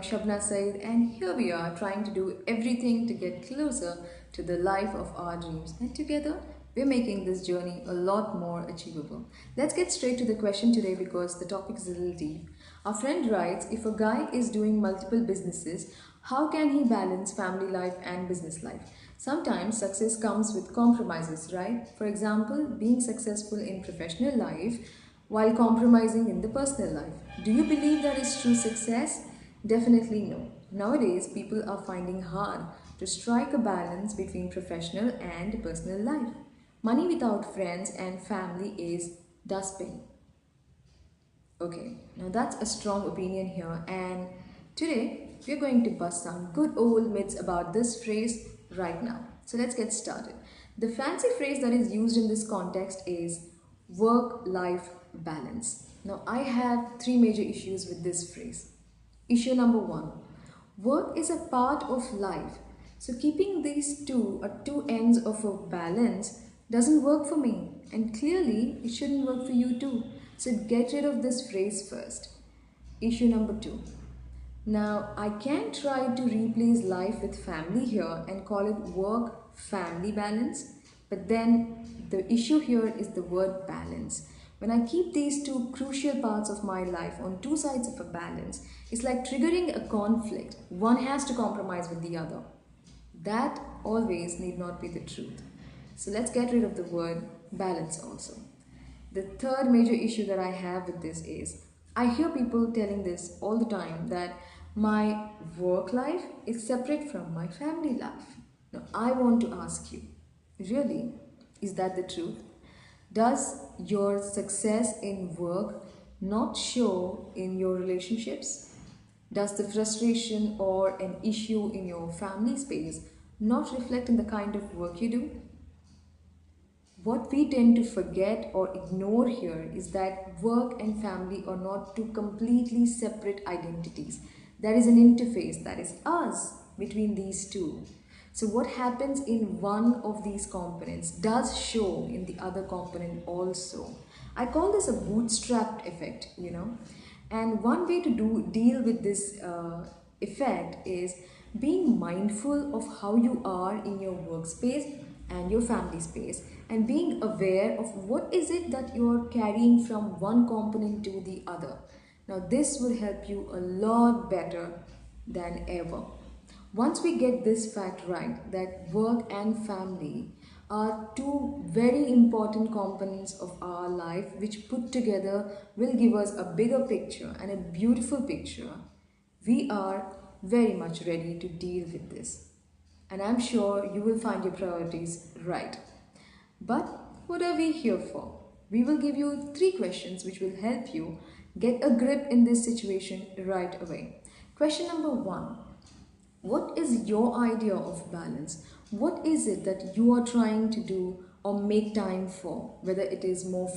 Shabna Said, and here we are trying to do everything to get closer to the life of our dreams. And together, we're making this journey a lot more achievable. Let's get straight to the question today because the topic is a little deep. Our friend writes, if a guy is doing multiple businesses, how can he balance family life and business life? Sometimes success comes with compromises, right? For example, being successful in professional life while compromising in the personal life. Do you believe that is true success? Definitely no. Nowadays, people are finding hard to strike a balance between professional and personal life. Money without friends and family is dustbin. Okay, now that's a strong opinion here, and today we're going to bust some good old myths about this phrase right now. So let's get started. The fancy phrase that is used in this context is work-life balance. Now I have three major issues with this phrase. Issue number one, work is a part of life. So keeping these two ends of a balance doesn't work for me, and clearly it shouldn't work for you too. So get rid of this phrase first. Issue number two. Now I can try to replace life with family here and call it work-family balance, but then the issue here is the word balance. When I keep these two crucial parts of my life on two sides of a balance, it's like triggering a conflict. One has to compromise with the other. That always need not be the truth. So let's get rid of the word balance also. The third major issue that I have with this is, I hear people telling this all the time that my work life is separate from my family life. Now I want to ask you, really, is that the truth? Does your success in work not show in your relationships? Does the frustration or an issue in your family space not reflect in the kind of work you do? What we tend to forget or ignore here is that work and family are not two completely separate identities. There is an interface, that is us, between these two. So what happens in one of these components does show in the other component also. I call this a bootstrap effect, And one way to deal with this effect is being mindful of how you are in your workspace and your family space, and being aware of what is it that you're carrying from one component to the other. Now this will help you a lot better than ever. Once we get this fact right, that work and family are two very important components of our life which put together will give us a bigger picture and a beautiful picture, we are very much ready to deal with this. And I'm sure you will find your priorities right. But what are we here for? We will give you three questions which will help you get a grip in this situation right away. Question number one. What is your idea of balance? What is it that you are trying to do or make time for? Whether it is more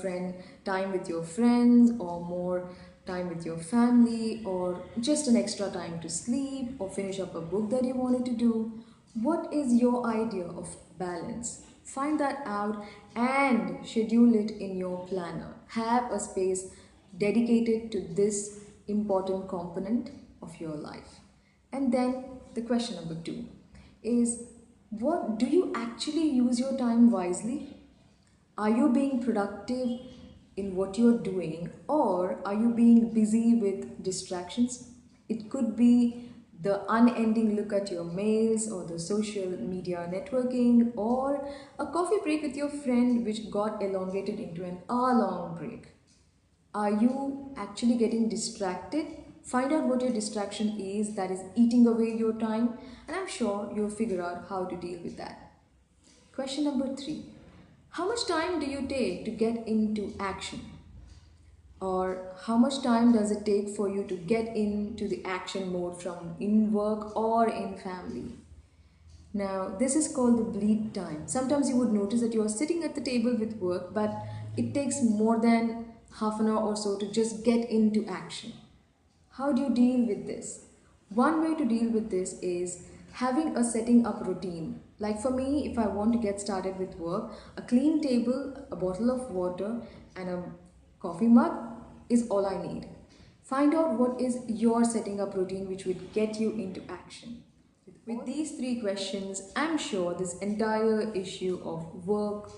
time with your friends, or more time with your family, or just an extra time to sleep, or finish up a book that you wanted to do. What is your idea of balance? Find that out and schedule it in your planner. Have a space dedicated to this important component of your life. And then the question number two is, what do you actually use your time wisely? Are you being productive in what you're doing, or are you being busy with distractions? It could be the unending look at your mails, or the social media networking, or a coffee break with your friend which got elongated into an hour-long break. Are you actually getting distracted? Find out what your distraction is that is eating away your time, and I'm sure you'll figure out how to deal with that. Question number three. How much time do you take to get into action? Or how much time does it take for you to get into the action mode from in work or in family? Now, this is called the bleep time. Sometimes you would notice that you are sitting at the table with work, but it takes more than half an hour or so to just get into action. How do you deal with this? One way to deal with this is having a setting up routine. Like for me, if I want to get started with work, a clean table, a bottle of water, and a coffee mug is all I need. Find out what is your setting up routine which would get you into action. With these three questions, I'm sure this entire issue of work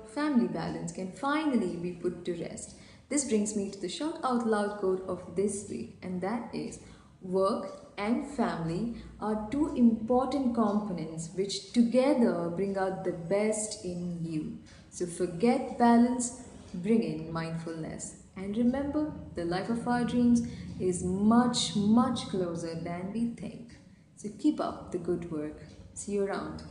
family balance can finally be put to rest. This brings me to the shout out loud quote of this week, and that is work and family are two important components which together bring out the best in you. So forget balance, bring in mindfulness. And remember, the life of our dreams is much, much closer than we think. So keep up the good work. See you around.